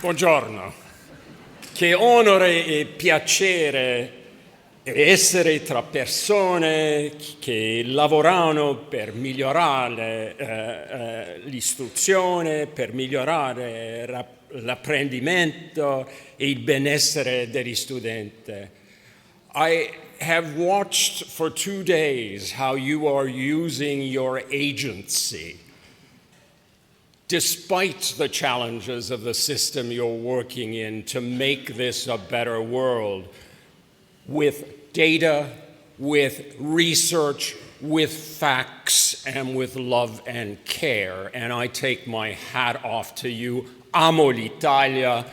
Buongiorno. Che onore e piacere essere tra persone che lavorano per migliorare l'istruzione, per migliorare l'apprendimento e il benessere degli studenti. I have watched for 2 days how you are using your agency despite the challenges of the system you're working in, to make this a better world with data, with research, with facts, and with love and care. And I take my hat off to you. Amo l'Italia.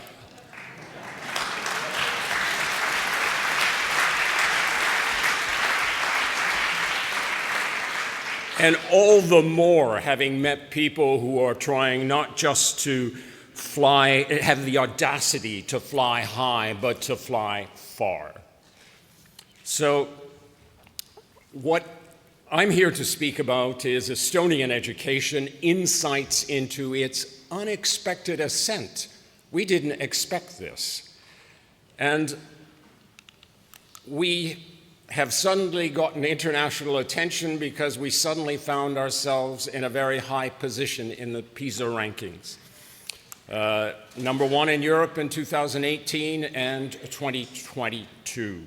And all the more having met people who are trying not just to fly, have the audacity to fly high, but to fly far. So what I'm here to speak about is Estonian education, insights into its unexpected ascent. We didn't expect this. And we have suddenly gotten international attention because we suddenly found ourselves in a very high position in the PISA rankings. Number one in Europe in 2018 and 2022.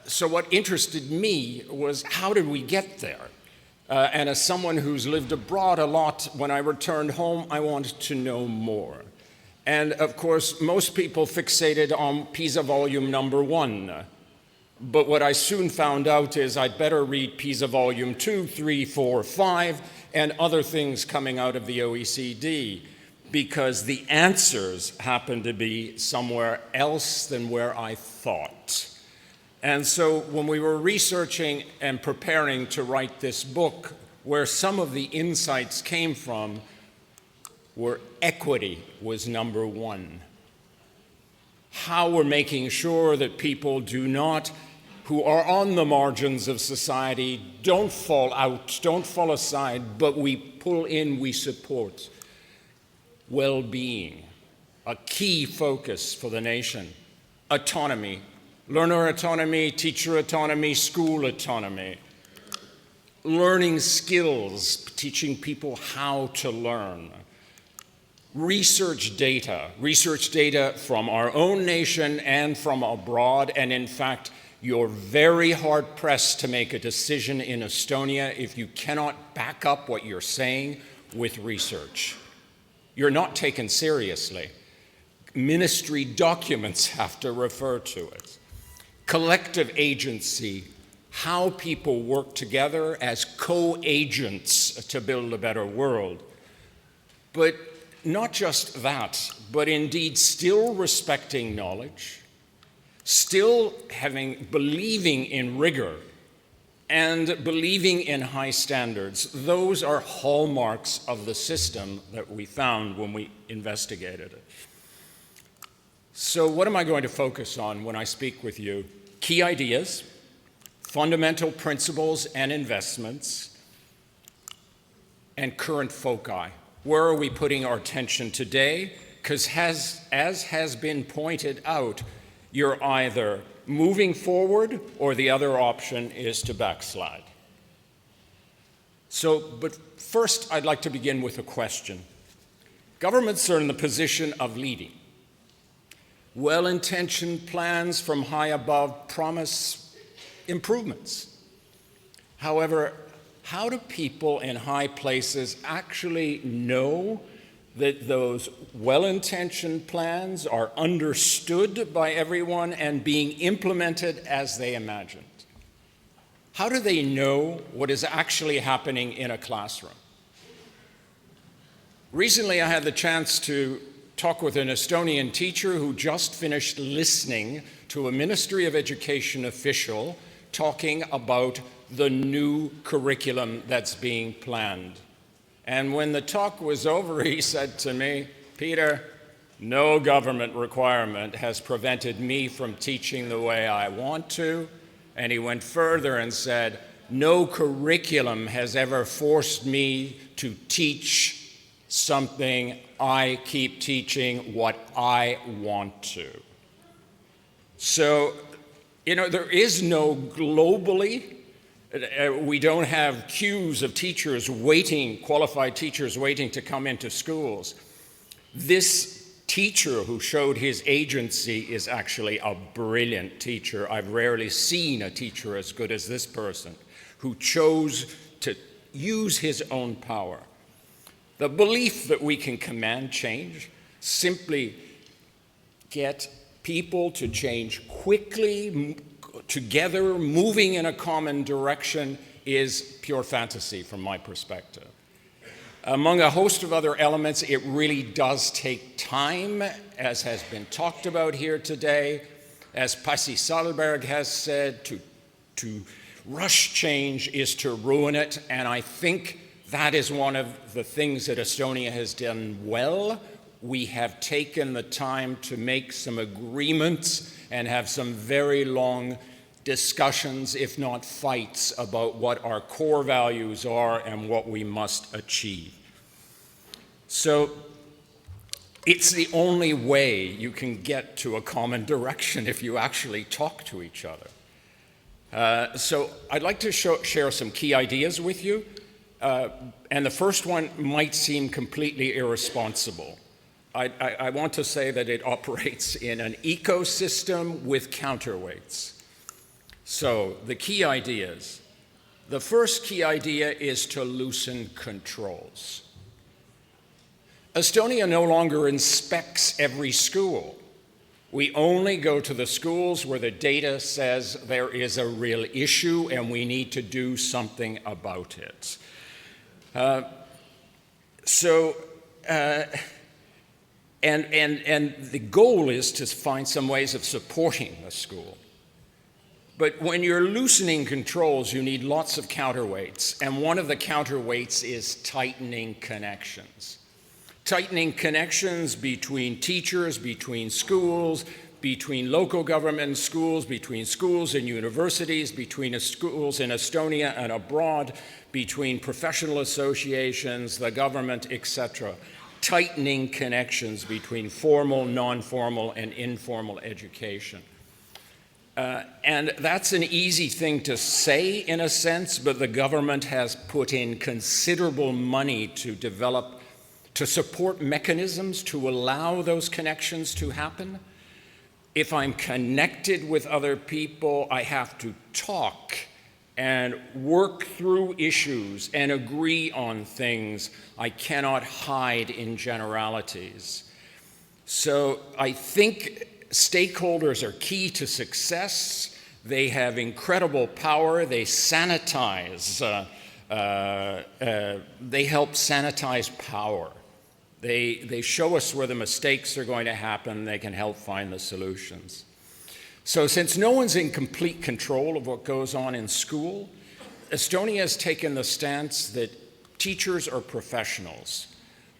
So what interested me was, how did we get there? And as someone who's lived abroad a lot, when I returned home, I wanted to know more. And of course, most people fixated on PISA volume number 1. But what I soon found out is I'd better read PISA volume 2, 3, 4, 5, and other things coming out of the OECD, because the answers happen to be somewhere else than where I thought. And so when we were researching and preparing to write this book, where some of the insights came from were equity was number 1. How we're making sure that people who are on the margins of society don't fall out, don't fall aside, but we pull in, we support. Well-being, a key focus for the nation. Autonomy, learner autonomy, teacher autonomy, school autonomy. Learning skills, teaching people how to learn. Research data from our own nation and from abroad, and in fact, you're very hard-pressed to make a decision in Estonia if you cannot back up what you're saying with research. You're not taken seriously. Ministry documents have to refer to it. Collective agency, how people work together as co-agents to build a better world. But not just that, but indeed still respecting knowledge, still believing in rigor and believing in high standards. Those are hallmarks of the system that we found when we investigated it. So what am I going to focus on when I speak with you? Key ideas, fundamental principles and investments, and current foci. Where are we putting our attention today? Because as has been pointed out, you're either moving forward or the other option is to backslide. But first I'd like to begin with a question. Governments are in the position of leading. Well-intentioned plans from high above promise improvements. However, how do people in high places actually know that those well-intentioned plans are understood by everyone and being implemented as they imagined? How do they know what is actually happening in a classroom? Recently, I had the chance to talk with an Estonian teacher who just finished listening to a Ministry of Education official talking about the new curriculum that's being planned. And when the talk was over, he said to me, "Peter, no government requirement has prevented me from teaching the way I want to." And he went further and said, "No curriculum has ever forced me to teach something I keep teaching what I want to. So, there is no globally, we don't have queues of teachers waiting, qualified teachers waiting to come into schools. This teacher who showed his agency is actually a brilliant teacher. I've rarely seen a teacher as good as this person, who chose to use his own power. The belief that we can command change, simply get people to change quickly, together, moving in a common direction, is pure fantasy from my perspective. Among a host of other elements, it really does take time, as has been talked about here today. As Pasi Sahlberg has said, to rush change is to ruin it, and I think that is one of the things that Estonia has done well. We have taken the time to make some agreements and have some very long discussions, if not fights, about what our core values are and what we must achieve. So it's the only way you can get to a common direction if you actually talk to each other. So I'd like to share some key ideas with you. And the first one might seem completely irresponsible. I want to say that it operates in an ecosystem with counterweights. So the key ideas. The first key idea is to loosen controls. Estonia no longer inspects every school. We only go to the schools where the data says there is a real issue and we need to do something about it. And the goal is to find some ways of supporting the school. But when you're loosening controls, you need lots of counterweights. And one of the counterweights is tightening connections. Tightening connections between teachers, between schools, between local government and schools, between schools and universities, between schools in Estonia and abroad, between professional associations, the government, etc. Tightening connections between formal, non-formal, and informal education. And that's an easy thing to say in a sense, but the government has put in considerable money to support mechanisms to allow those connections to happen. If I'm connected with other people, I have to talk and work through issues and agree on things. I cannot hide in generalities. So I think stakeholders are key to success. They have incredible power. They sanitize. They help sanitize power. They show us where the mistakes are going to happen. They can help find the solutions. So since no one's in complete control of what goes on in school, Estonia has taken the stance that teachers are professionals.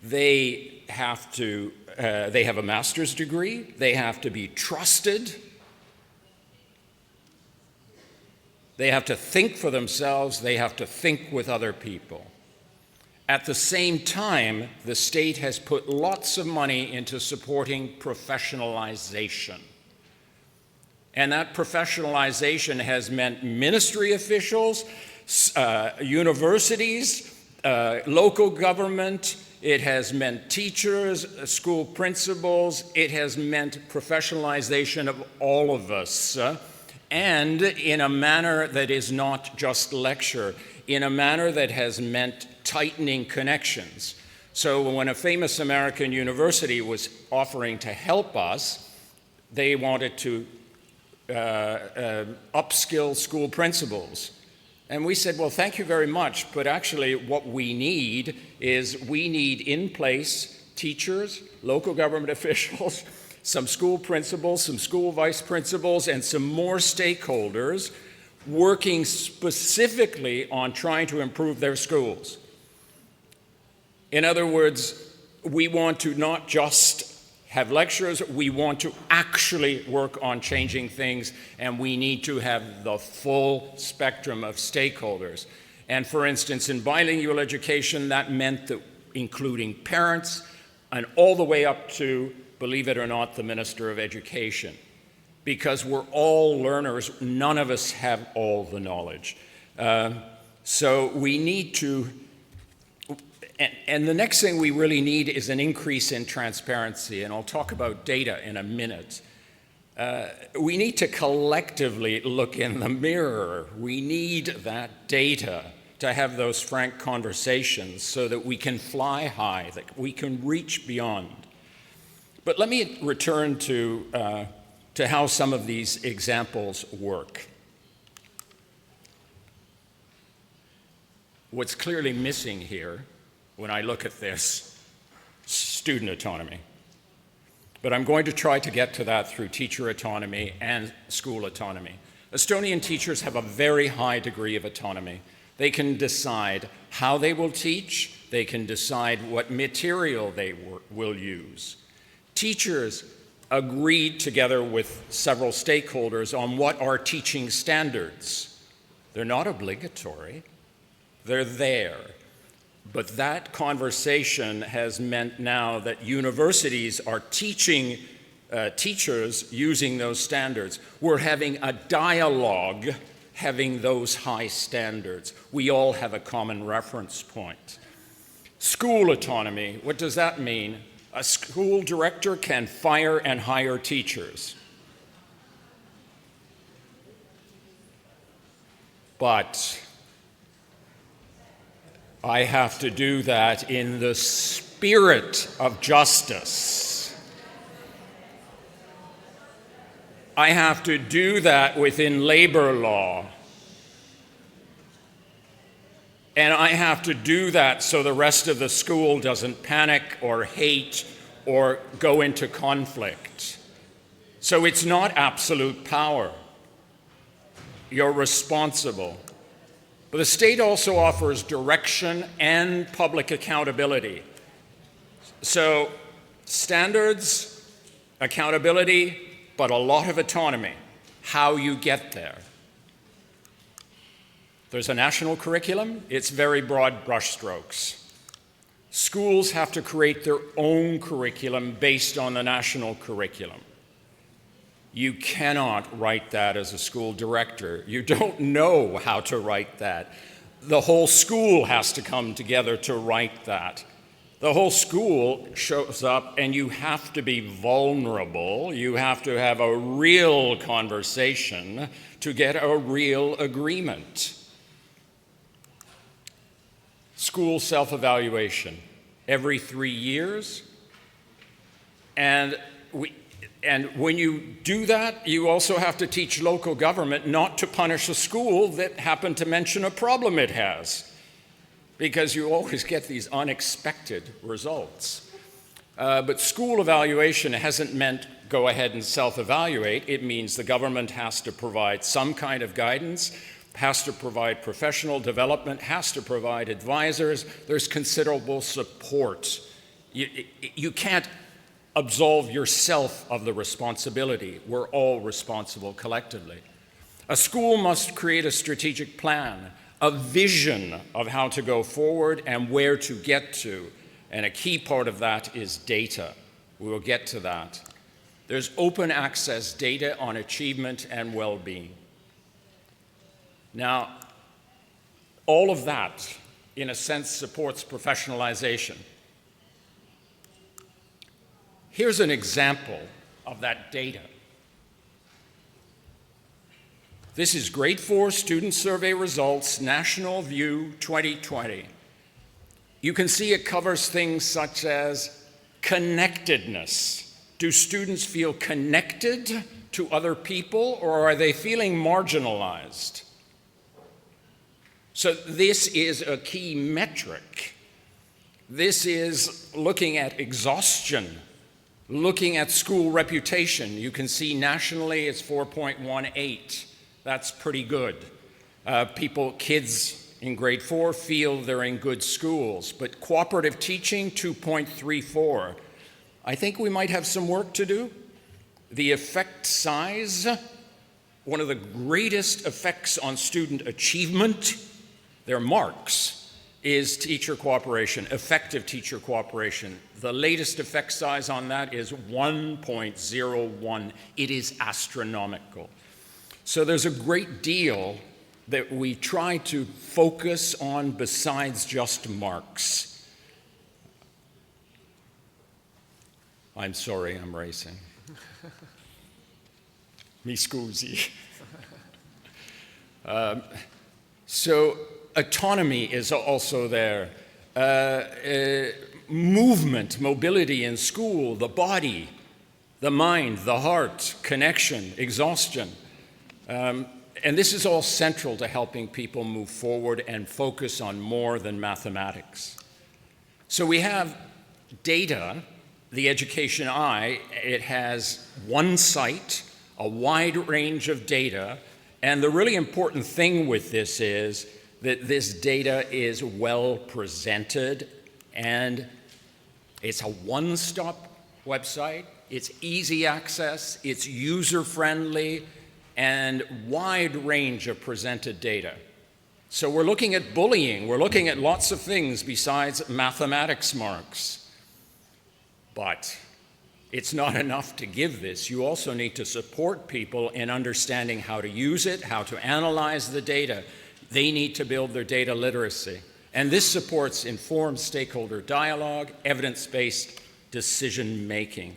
They have a master's degree. They have to be trusted. They have to think for themselves. They have to think with other people. At the same time, the state has put lots of money into supporting professionalization. And that professionalization has meant ministry officials, universities, local government. It has meant teachers, school principals. It has meant professionalization of all of us, and in a manner that is not just lecture, in a manner that has meant tightening connections. So when a famous American university was offering to help us, they wanted to upskill school principals. And we said, well, thank you very much, but actually what we need is in place teachers, local government officials, some school principals, some school vice principals, and some more stakeholders working specifically on trying to improve their schools. In other words, we want to not just have lectures, we want to actually work on changing things, and we need to have the full spectrum of stakeholders. And for instance, in bilingual education, that meant that including parents, and all the way up to, believe it or not, the Minister of Education. Because we're all learners, none of us have all the knowledge. So we need to, and the next thing we really need is an increase in transparency, and I'll talk about data in a minute. We need to collectively look in the mirror. We need that data to have those frank conversations so that we can fly high, that we can reach beyond. But let me return to how some of these examples work. What's clearly missing here, when I look at this, student autonomy. But I'm going to try to get to that through teacher autonomy and school autonomy. Estonian teachers have a very high degree of autonomy. They can decide how they will teach. They can decide what material they will use. Teachers agreed together with several stakeholders on what are teaching standards. They're not obligatory. They're there. But that conversation has meant now that universities are teaching teachers using those standards. We're having a dialogue having those high standards. We all have a common reference point. School autonomy, what does that mean? A school director can fire and hire teachers. But I have to do that in the spirit of justice. I have to do that within labor law. And I have to do that so the rest of the school doesn't panic or hate or go into conflict. So it's not absolute power. You're responsible. But the state also offers direction and public accountability. So standards, accountability, but a lot of autonomy, how you get there. There's a national curriculum. It's very broad brushstrokes. Schools have to create their own curriculum based on the national curriculum. You cannot write that as a school director. You don't know how to write that. The whole school has to come together to write that. The whole school shows up, and you have to be vulnerable. You have to have a real conversation to get a real agreement. School self-evaluation every 3 years. And when you do that, you also have to teach local government not to punish a school that happened to mention a problem it has, because you always get these unexpected results. But school evaluation hasn't meant go ahead and self-evaluate. It means the government has to provide some kind of guidance, has to provide professional development, has to provide advisors. There's considerable support. You can't absolve yourself of the responsibility. We're all responsible collectively. A school must create a strategic plan, a vision of how to go forward and where to get to. And a key part of that is data. We will get to that. There's open access data on achievement and well-being. Now, all of that, in a sense, supports professionalization. Here's an example of that data. This is Grade 4 Student Survey Results, National View 2020. You can see it covers things such as connectedness. Do students feel connected to other people, or are they feeling marginalized? So this is a key metric. This is looking at exhaustion, looking at school reputation. You can see nationally it's 4.18. That's pretty good. Kids in grade 4 feel they're in good schools, but cooperative teaching, 2.34. I think we might have some work to do. The effect size, one of the greatest effects on student achievement, their marks. is teacher cooperation, effective teacher cooperation. The latest effect size on that is 1.01. It is astronomical. So there's a great deal that we try to focus on besides just marks. I'm sorry, I'm racing. Mi scusi. So autonomy is also there. Movement, mobility in school, the body, the mind, the heart, connection, exhaustion. And this is all central to helping people move forward and focus on more than mathematics. So we have data, the Education Eye. It has one site, a wide range of data, and the really important thing with this is that this data is well presented, and it's a one-stop website. It's easy access, it's user-friendly, and wide range of presented data. So we're looking at bullying, we're looking at lots of things besides mathematics marks. But it's not enough to give this. You also need to support people in understanding how to use it, how to analyze the data. They need to build their data literacy. And this supports informed stakeholder dialogue, evidence-based decision-making.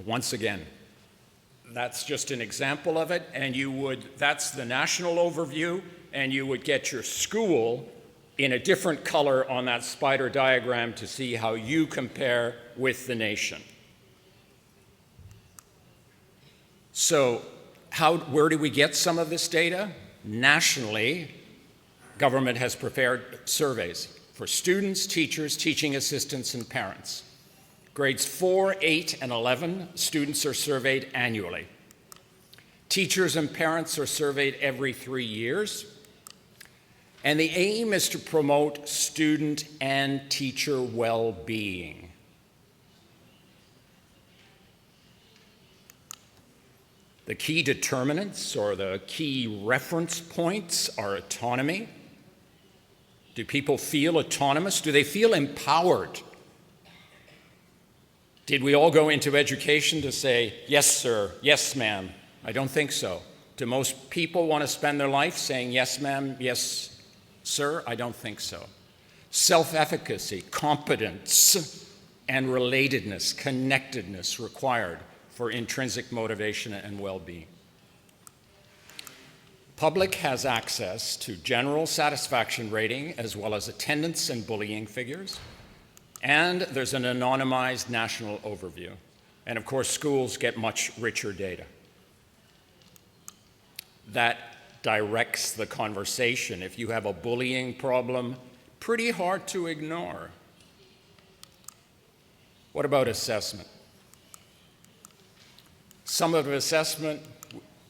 Once again, that's just an example of it, and that's the national overview, and you would get your school in a different color on that spider diagram to see how you compare with the nation. So where do we get some of this data? Nationally, government has prepared surveys for students, teachers, teaching assistants, and parents. Grades 4, 8, and 11, students are surveyed annually. Teachers and parents are surveyed every 3 years. And the aim is to promote student and teacher well-being. The key determinants or the key reference points are autonomy. Do people feel autonomous? Do they feel empowered? Did we all go into education to say, yes, sir, yes, ma'am? I don't think so. Do most people want to spend their life saying, yes, ma'am, yes, sir? I don't think so. Self-efficacy, competence, and relatedness, connectedness required for intrinsic motivation and well-being. Public has access to general satisfaction rating as well as attendance and bullying figures. And there's an anonymized national overview. And of course, schools get much richer data. That directs the conversation. If you have a bullying problem, pretty hard to ignore. What about assessment? Summative assessment,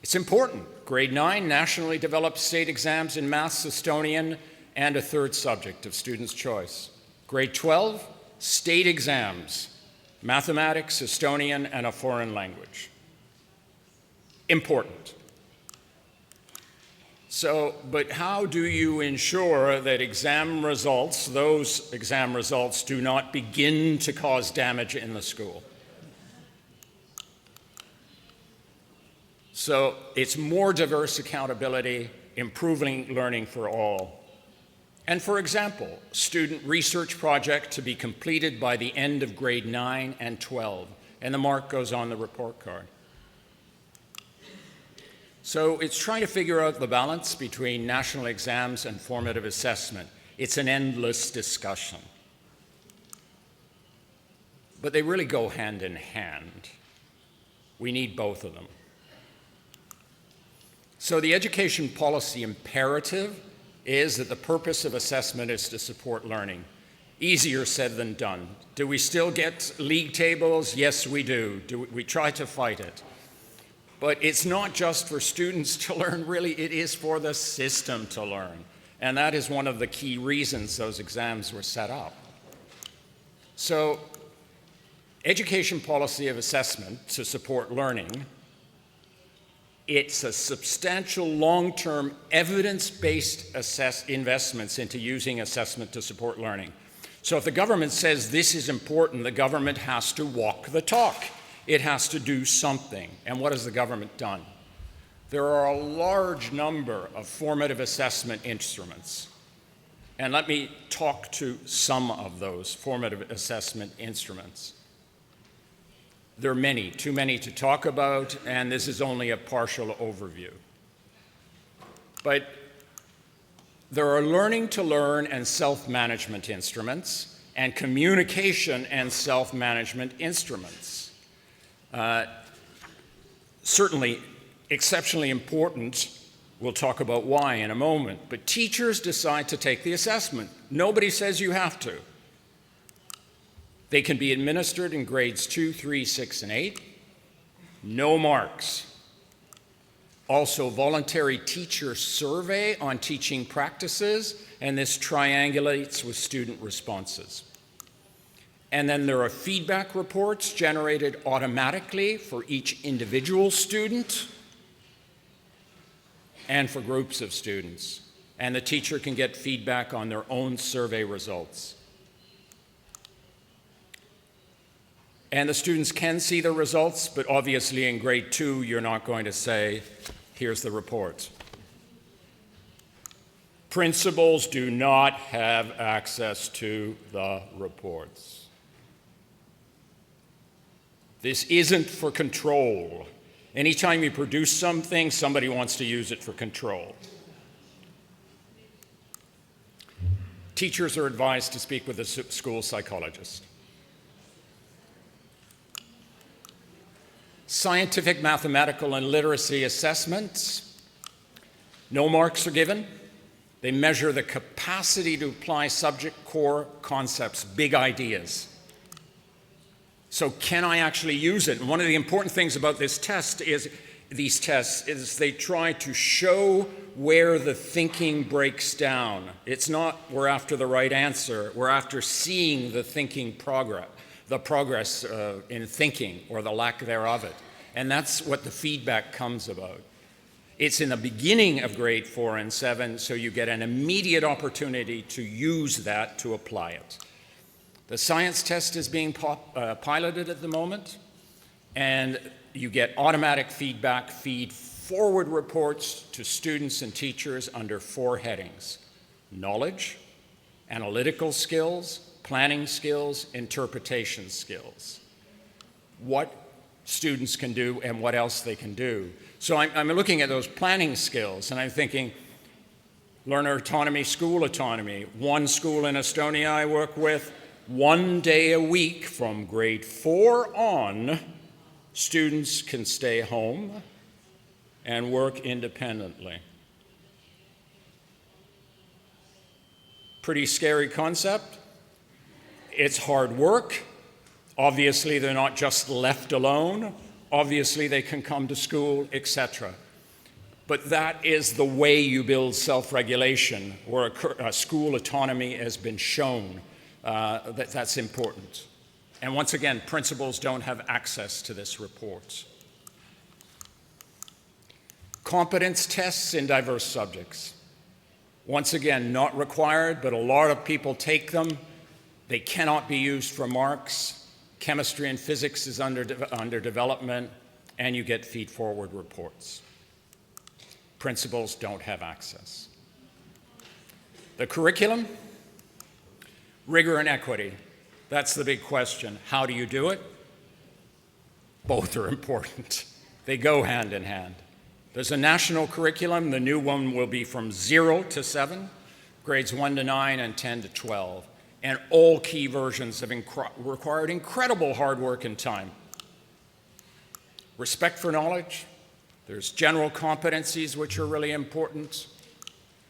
it's important. Grade 9 nationally developed state exams in Maths, Estonian, and a third subject of students' choice. Grade 12, state exams, mathematics, Estonian, and a foreign language. Important. So, but how do you ensure that exam results, those exam results, do not begin to cause damage in the school? So it's more diverse accountability, improving learning for all. And for example, student research project to be completed by the end of grade 9 and 12, and the mark goes on the report card. So it's trying to figure out the balance between national exams and formative assessment. It's an endless discussion. But they really go hand in hand. We need both of them. So the education policy imperative is that the purpose of assessment is to support learning. Easier said than done. Do we still get league tables? Yes, we do. Do we try to fight it? But it's not just for students to learn, really, it is for the system to learn. And that is one of the key reasons those exams were set up. So, education policy of assessment to support learning It's a substantial long-term evidence-based investments into using assessment to support learning. So if the government says this is important, the government has to walk the talk. It has to do something. And what has the government done? There are a large number of formative assessment instruments. And let me talk to some of those formative assessment instruments. There are many, too many to talk about, and this is only a partial overview. But there are learning to learn and self-management instruments, and communication and self-management instruments. Certainly exceptionally important. We'll talk about why in a moment. But teachers decide to take the assessment. Nobody says you have to. They can be administered in grades 2, 3, 6, and 8. No marks. Also, voluntary teacher survey on teaching practices, and this triangulates with student responses. And then there are feedback reports generated automatically for each individual student and for groups of students. And the teacher can get feedback on their own survey results. And the students can see the results, but obviously in grade 2, you're not going to say, here's the report. Principals do not have access to the reports. This isn't for control. Anytime you produce something, somebody wants to use it for control. Teachers are advised to speak with a school psychologist. Scientific, mathematical, and literacy assessments. No marks are given. They measure the capacity to apply subject core concepts, big ideas. So can I actually use it? And one of the important things about these tests is they try to show where the thinking breaks down. It's not we're after the right answer, we're after seeing the thinking progress. The progress in thinking or the lack thereof it. And that's what the feedback comes about. It's in the beginning of grade 4 and 7, so you get an immediate opportunity to use that to apply it. The science test is being piloted at the moment, and you get automatic feedback, feed forward reports to students and teachers under 4 headings: knowledge, analytical skills, planning skills, interpretation skills. What students can do and what else they can do. So I'm looking at those planning skills and I'm thinking, learner autonomy, school autonomy. One school in Estonia I work with, 1 day a week from grade 4 on, students can stay home and work independently. Pretty scary concept. It's hard work. Obviously, they're not just left alone. Obviously, they can come to school, etc. But that is the way you build self-regulation, where a school autonomy has been shown that's important. And once again, principals don't have access to this report. Competence tests in diverse subjects. Once again, not required, but a lot of people take them. They cannot be used for marks. Chemistry and physics is under development, and you get feed-forward reports. Principals don't have access. The curriculum, rigor and equity. That's the big question. How do you do it? Both are important. They go hand in hand. There's a national curriculum. The new one will be from 0 to 7, grades 1 to 9, and 10 to 12. And all key versions have required incredible hard work and time. Respect for knowledge. There's general competencies, which are really important.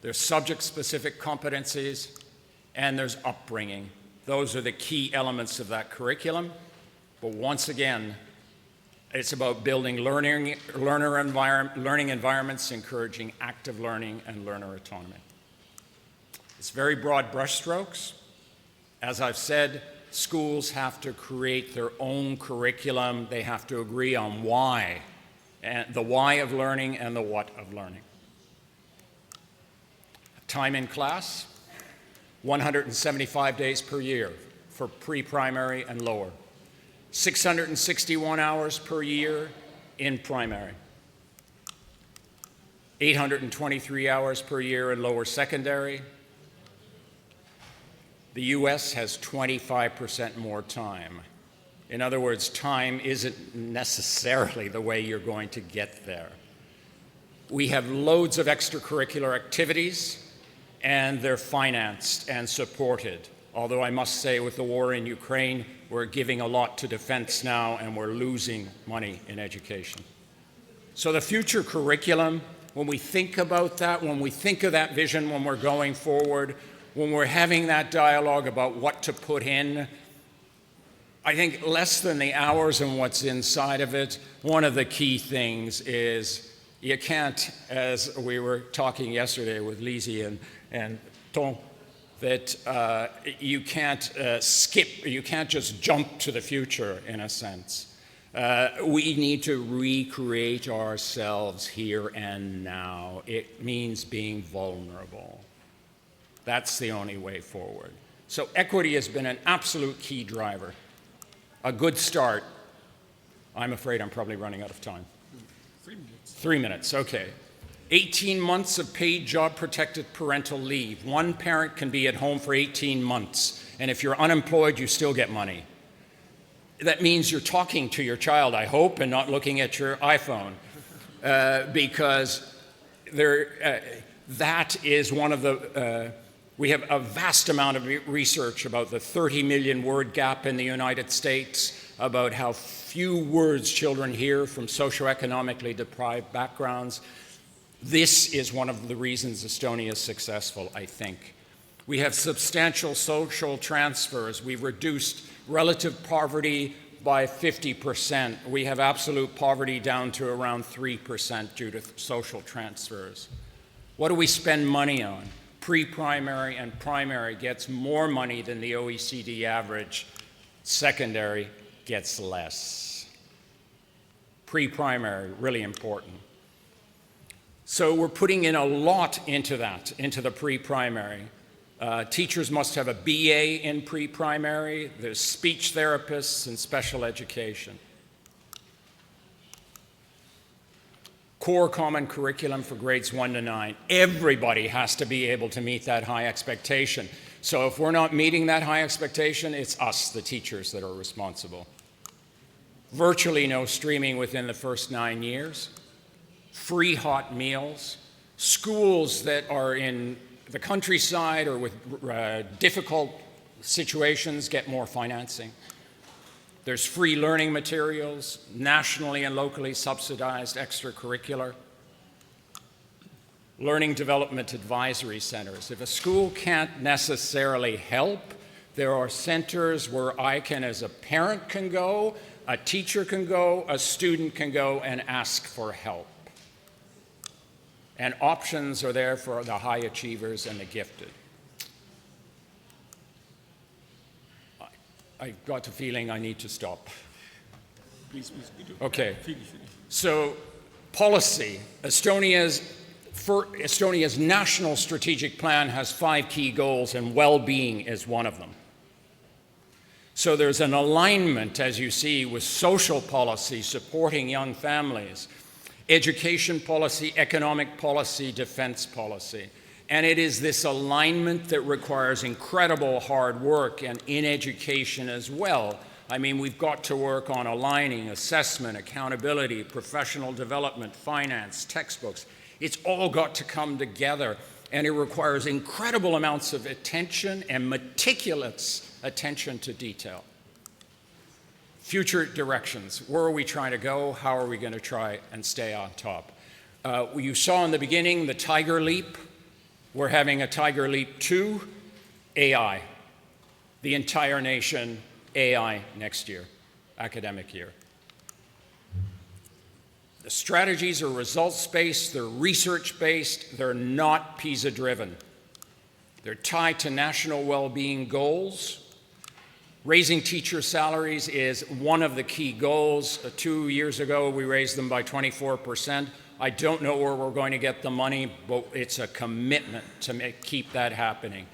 There's subject-specific competencies. And there's upbringing. Those are the key elements of that curriculum. But once again, it's about building learning environments, encouraging active learning and learner autonomy. It's very broad brushstrokes. As I've said, schools have to create their own curriculum. They have to agree on why. and the why of learning and the what of learning. Time in class, 175 days per year for pre-primary and lower. 661 hours per year in primary. 823 hours per year in lower secondary. The US has 25% more time. In other words, time isn't necessarily the way you're going to get there. We have loads of extracurricular activities, and they're financed and supported. Although I must say, with the war in Ukraine, we're giving a lot to defense now, and we're losing money in education. So the future curriculum, when we think about that, when we think of that vision, when we're going forward, when we're having that dialogue about what to put in, I think less than the hours and what's inside of it, one of the key things is you can't, as we were talking yesterday with Lizzie and Tom, that you can't you can't just jump to the future in a sense. We need to recreate ourselves here and now. It means being vulnerable. That's the only way forward. So equity has been an absolute key driver. A good start. I'm afraid I'm probably running out of time. 3 minutes. 3 minutes, okay. 18 months of paid job-protected parental leave. One parent can be at home for 18 months, and if you're unemployed, you still get money. That means you're talking to your child, I hope, and not looking at your iPhone, because that is one of the... we have a vast amount of research about the 30 million word gap in the United States, about how few words children hear from socioeconomically deprived backgrounds. This is one of the reasons Estonia is successful, I think. We have substantial social transfers. We've reduced relative poverty by 50%. We have absolute poverty down to around 3% due to social transfers. What do we spend money on? Pre-primary and primary gets more money than the OECD average. Secondary gets less. Pre-primary, really important. So we're putting in a lot into that, into the pre-primary. Teachers must have a BA in pre-primary. There's speech therapists and special education. Core common curriculum for grades 1 to 9. Everybody has to be able to meet that high expectation. So if we're not meeting that high expectation, it's us, the teachers, that are responsible. Virtually no streaming within the first 9 years. Free hot meals. Schools that are in the countryside or with difficult situations get more financing. There's free learning materials, nationally and locally subsidized extracurricular. Learning development advisory centers. If a school can't necessarily help, there are centers where I can, as a parent, can go, a teacher can go, a student can go and ask for help. And options are there for the high achievers and the gifted. I got the feeling I need to stop. Please. Okay. Finish. So, policy. Estonia's national strategic plan has 5 key goals, and well-being is one of them. So there's an alignment, as you see, with social policy, supporting young families, education policy, economic policy, defense policy. And it is this alignment that requires incredible hard work, and in education as well. I mean, we've got to work on aligning assessment, accountability, professional development, finance, textbooks. It's all got to come together, and it requires incredible amounts of attention and meticulous attention to detail. Future directions. Where are we trying to go? How are we going to try and stay on top? You saw in the beginning the Tiger Leap. We're having a Tiger Leap 2, AI. The entire nation, AI next year, academic year. The strategies are results-based, they're research-based, they're not PISA-driven. They're tied to national well-being goals. Raising teacher salaries is one of the key goals. 2 years ago, we raised them by 24%. I don't know where we're going to get the money, but it's a commitment to keep that happening.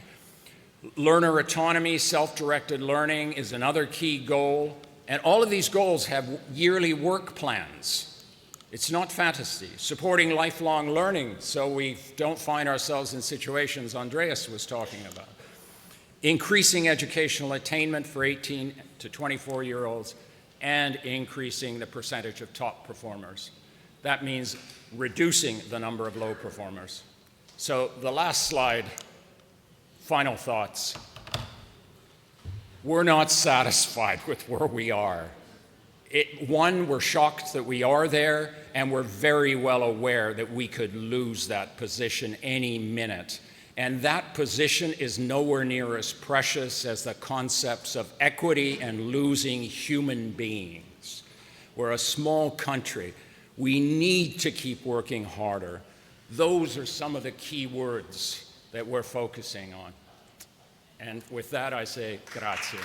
Learner autonomy, self-directed learning is another key goal. And all of these goals have yearly work plans. It's not fantasy. Supporting lifelong learning so we don't find ourselves in situations Andreas was talking about. Increasing educational attainment for 18 to 24-year-olds and increasing the percentage of top performers. That means reducing the number of low performers. So the last slide, final thoughts. We're not satisfied with where we are. One, we're shocked that we are there, and we're very well aware that we could lose that position any minute. And that position is nowhere near as precious as the concepts of equity and losing human beings. We're a small country. We need to keep working harder. Those are some of the key words that we're focusing on. And with that, I say grazie.